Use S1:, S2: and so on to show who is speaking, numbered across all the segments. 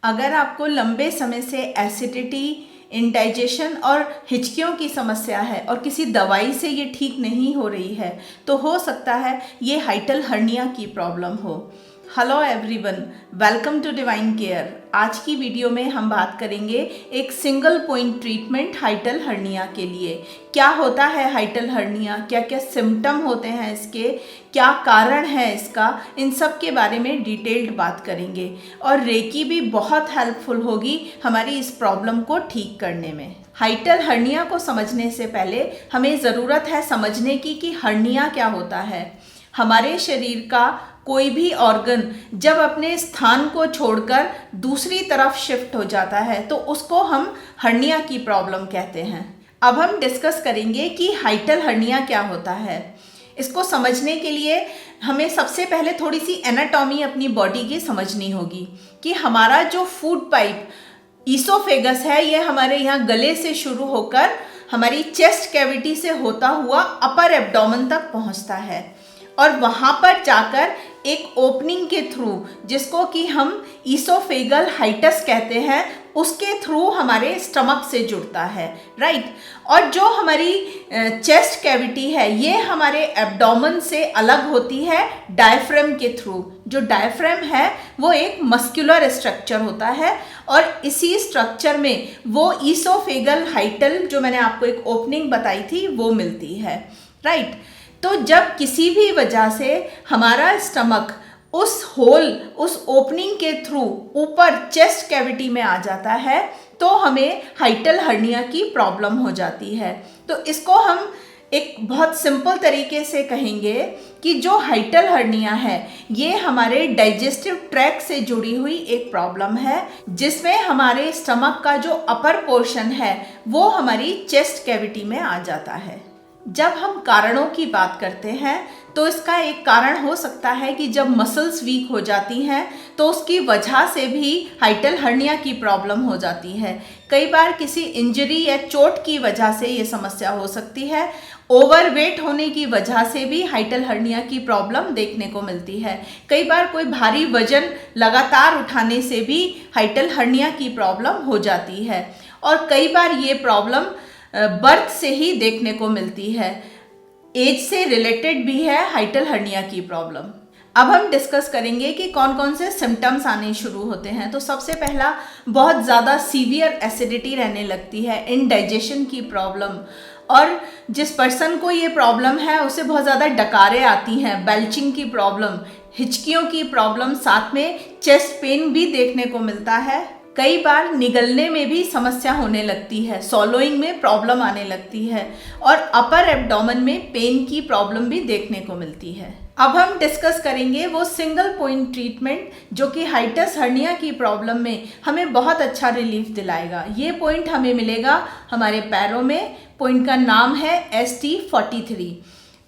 S1: अगर आपको लंबे समय से एसिडिटी, इंडाइजेशन और हिचकियों की समस्या है और किसी दवाई से ये ठीक नहीं हो रही है, तो हो सकता है ये हाइटल हर्निया की प्रॉब्लम हो। Hello everyone, welcome to Divine Care. आज की वीडियो में हम बात करेंगे एक single point treatment hiatal hernia के लिए। क्या होता है हाइटल हर्निया, क्या क्या सिम्टम होते हैं इसके, क्या कारण है इसका, इन सब के बारे में डिटेल्ड बात करेंगे। और रेकी भी बहुत हेल्पफुल होगी हमारी इस प्रॉब्लम को ठीक करने में। हाइटल हर्निया को समझने से पहले हमें ज़रूरत है समझने की कि हर्निया क्या होता है। हमारे शरीर का कोई भी ऑर्गन जब अपने स्थान को छोड़कर दूसरी तरफ शिफ्ट हो जाता है तो उसको हम हर्निया की प्रॉब्लम कहते हैं। अब हम डिस्कस करेंगे कि हाइटल हर्निया क्या होता है। इसको समझने के लिए हमें सबसे पहले थोड़ी सी एनाटॉमी अपनी बॉडी की समझनी होगी कि हमारा जो फूड पाइप ईसोफेगस है, ये हमारे यहाँ गले से शुरू होकर हमारी चेस्ट कैविटी से होता हुआ अपर एब्डोमेन तक पहुँचता है और वहाँ पर जाकर एक ओपनिंग के थ्रू, जिसको कि हम ईसोफेगल हाइटस कहते हैं, उसके थ्रू हमारे स्टमक से जुड़ता है, राइट। और जो हमारी चेस्ट कैविटी है ये हमारे एब्डोमेन से अलग होती है डायफ्राम के थ्रू। जो डायफ्राम है वो एक मस्कुलर स्ट्रक्चर होता है और इसी स्ट्रक्चर में वो ईसोफेगल हाइटल, जो मैंने आपको एक ओपनिंग बताई थी, वो मिलती है, राइट। तो जब किसी भी वजह से हमारा स्टमक उस होल, उस ओपनिंग के थ्रू ऊपर चेस्ट कैविटी में आ जाता है तो हमें हाइटल हर्निया की प्रॉब्लम हो जाती है। तो इसको हम एक बहुत सिंपल तरीके से कहेंगे कि जो हाइटल हर्निया है ये हमारे डाइजेस्टिव ट्रैक्ट से जुड़ी हुई एक प्रॉब्लम है, जिसमें हमारे स्टमक का जो अपर पोर्शन है वो हमारी चेस्ट कैविटी में आ जाता है। जब हम कारणों की बात करते हैं तो इसका एक कारण हो सकता है कि जब मसल्स वीक हो जाती हैं तो उसकी वजह से भी हाइटल हर्निया की प्रॉब्लम हो जाती है। कई बार किसी इंजरी या चोट की वजह से ये समस्या हो सकती है। ओवरवेट होने की वजह से भी हाइटल हर्निया की प्रॉब्लम देखने को मिलती है। कई बार कोई भारी वजन लगातार उठाने से भी हाइटल हर्निया की प्रॉब्लम हो जाती है और कई बार ये प्रॉब्लम बर्थ से ही देखने को मिलती है। एज से रिलेटेड भी है हाइटल हर्निया की प्रॉब्लम। अब हम डिस्कस करेंगे कि कौन कौन से सिम्टम्स आने शुरू होते हैं। तो सबसे पहला, बहुत ज़्यादा सीवियर एसिडिटी रहने लगती है, इनडाइजेशन की प्रॉब्लम, और जिस पर्सन को ये प्रॉब्लम है उसे बहुत ज़्यादा डकारें आती हैं, बेल्चिंग की प्रॉब्लम, हिचकियों की प्रॉब्लम, साथ में चेस्ट पेन भी देखने को मिलता है। कई बार निगलने में भी समस्या होने लगती है, सॉलोइंग में प्रॉब्लम आने लगती है और अपर एब्डोमेन में पेन की प्रॉब्लम भी देखने को मिलती है। अब हम डिस्कस करेंगे वो सिंगल पॉइंट ट्रीटमेंट जो कि हाइटस हर्निया की प्रॉब्लम में हमें बहुत अच्छा रिलीफ दिलाएगा। ये पॉइंट हमें मिलेगा हमारे पैरों में। पॉइंट का नाम है ST43।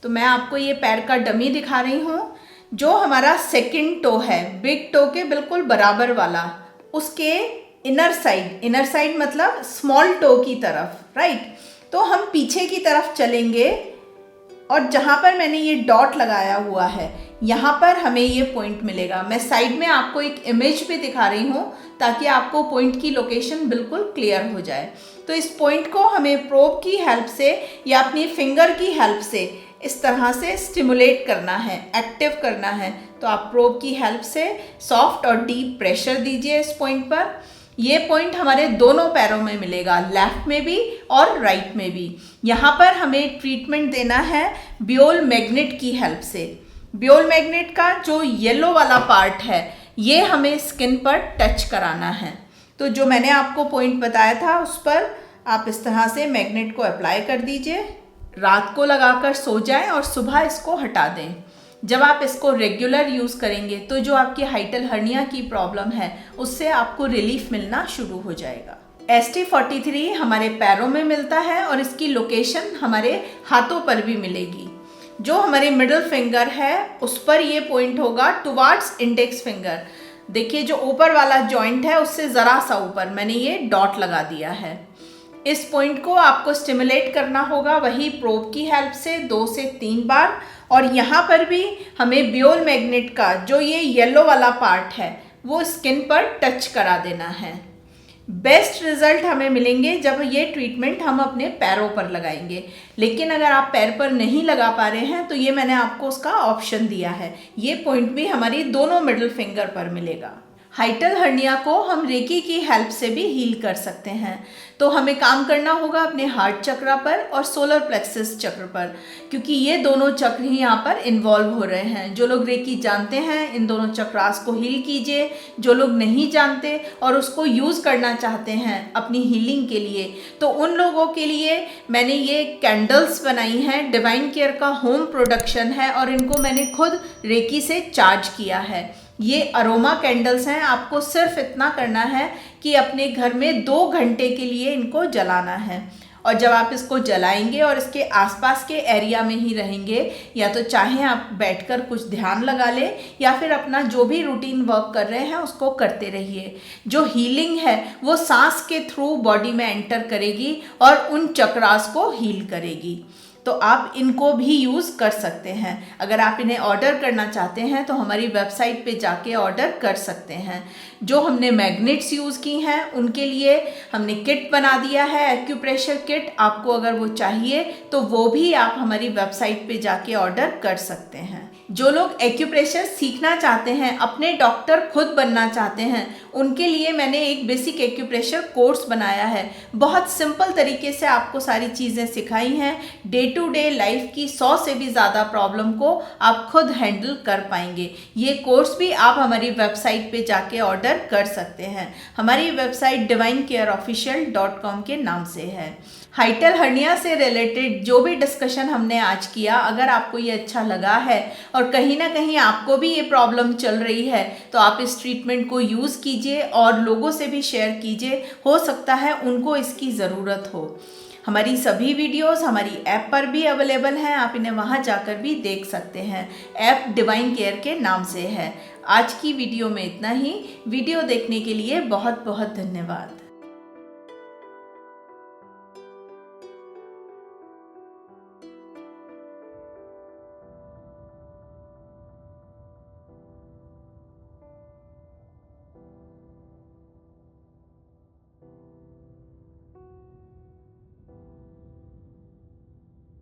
S1: तो मैं आपको ये पैर का डमी दिखा रही हूँ। जो हमारा सेकेंड टो है, बिग टो के बिल्कुल बराबर वाला, उसके इनर साइड मतलब स्मॉल टो की तरफ, राइट। तो हम पीछे की तरफ चलेंगे और जहाँ पर मैंने ये डॉट लगाया हुआ है यहाँ पर हमें ये पॉइंट मिलेगा। मैं साइड में आपको एक इमेज भी दिखा रही हूँ ताकि आपको पॉइंट की लोकेशन बिल्कुल क्लियर हो जाए। तो इस पॉइंट को हमें प्रोब की हेल्प से या अपनी फिंगर की हेल्प से इस तरह से स्टिमुलेट करना है, एक्टिव करना है। तो आप प्रोब की हेल्प से सॉफ्ट और डीप प्रेशर दीजिए इस पॉइंट पर। ये पॉइंट हमारे दोनों पैरों में मिलेगा, लेफ्ट में भी और राइट में भी। यहाँ पर हमें ट्रीटमेंट देना है बियोल मैग्नेट की हेल्प से। बियोल मैग्नेट का जो येलो वाला पार्ट है ये हमें स्किन पर टच कराना है। तो जो मैंने आपको पॉइंट बताया था उस पर आप इस तरह से मैग्नेट को अप्लाई कर दीजिए, रात को लगाकर सो जाएं और सुबह इसको हटा दें। जब आप इसको रेगुलर यूज़ करेंगे तो जो आपकी हाइटल हर्निया की प्रॉब्लम है उससे आपको रिलीफ मिलना शुरू हो जाएगा। ST43 हमारे पैरों में मिलता है और इसकी लोकेशन हमारे हाथों पर भी मिलेगी। जो हमारी मिडिल फिंगर है उस पर ये पॉइंट होगा टुवार्ड्स इंडेक्स फिंगर। देखिए जो ऊपर वाला जॉइंट है उससे ज़रा सा ऊपर मैंने ये डॉट लगा दिया है। इस पॉइंट को आपको स्टिमुलेट करना होगा वही प्रोब की हेल्प से 2 से 3 बार। और यहाँ पर भी हमें बियोल मैग्नेट का जो ये येलो वाला पार्ट है वो स्किन पर टच करा देना है। बेस्ट रिजल्ट हमें मिलेंगे जब ये ट्रीटमेंट हम अपने पैरों पर लगाएंगे। लेकिन अगर आप पैर पर नहीं लगा पा रहे हैं तो ये मैंने आपको उसका ऑप्शन दिया है। ये पॉइंट भी हमारी दोनों मिडिल फिंगर पर मिलेगा। हाइटल हर्निया को हम रेकी की हेल्प से भी हील कर सकते हैं। तो हमें काम करना होगा अपने हार्ट चक्र पर और सोलर प्लेक्सस चक्र पर, क्योंकि ये दोनों चक्र ही यहाँ पर इन्वॉल्व हो रहे हैं। जो लोग रेकी जानते हैं इन दोनों चक्रास को हील कीजिए। जो लोग नहीं जानते और उसको यूज़ करना चाहते हैं अपनी हीलिंग के लिए, तो उन लोगों के लिए मैंने ये कैंडल्स बनाई हैं। डिवाइन केयर का होम प्रोडक्शन है और इनको मैंने खुद रेकी से चार्ज किया है। ये अरोमा कैंडल्स हैं। आपको सिर्फ इतना करना है कि अपने घर में 2 घंटे के लिए इनको जलाना है। और जब आप इसको जलाएंगे और इसके आसपास के एरिया में ही रहेंगे, या तो चाहे आप बैठकर कुछ ध्यान लगा लें या फिर अपना जो भी रूटीन वर्क कर रहे हैं उसको करते रहिए। जो हीलिंग है वो सांस के थ्रू बॉडी में एंटर करेगी और उन चक्रास को हील करेगी। तो आप इनको भी यूज़ कर सकते हैं। अगर आप इन्हें ऑर्डर करना चाहते हैं तो हमारी वेबसाइट पे जाके ऑर्डर कर सकते हैं। जो हमने मैग्नेट्स यूज़ की हैं उनके लिए हमने किट बना दिया है, एक्यूप्रेशर किट। आपको अगर वो चाहिए तो वो भी आप हमारी वेबसाइट पे जाके ऑर्डर कर सकते हैं। जो लोग एक्यूप्रेशर सीखना चाहते हैं, अपने डॉक्टर खुद बनना चाहते हैं, उनके लिए मैंने एक बेसिक एक्यूप्रेशर कोर्स बनाया है। बहुत सिंपल तरीके से आपको सारी चीज़ें सिखाई हैं। डे टू डे लाइफ की 100 से भी ज़्यादा प्रॉब्लम को आप खुद हैंडल कर पाएंगे। ये कोर्स भी आप हमारी वेबसाइट पे जाके ऑर्डर कर सकते हैं। हमारी वेबसाइट divinecareofficial.com के नाम से है। हाइटल हर्निया से रिलेटेड जो भी डिस्कशन हमने आज किया, अगर आपको ये अच्छा लगा है और कहीं ना कहीं आपको भी ये प्रॉब्लम चल रही है, तो आप इस ट्रीटमेंट को यूज़ कीजिए और लोगों से भी शेयर कीजिए। हो सकता है उनको इसकी ज़रूरत हो। हमारी सभी वीडियोस हमारी ऐप पर भी अवेलेबल हैं। आप इन्हें वहां जाकर भी देख सकते हैं। ऐप डिवाइन केयर के नाम से है। आज की वीडियो में इतना ही। वीडियो देखने के लिए बहुत बहुत धन्यवाद।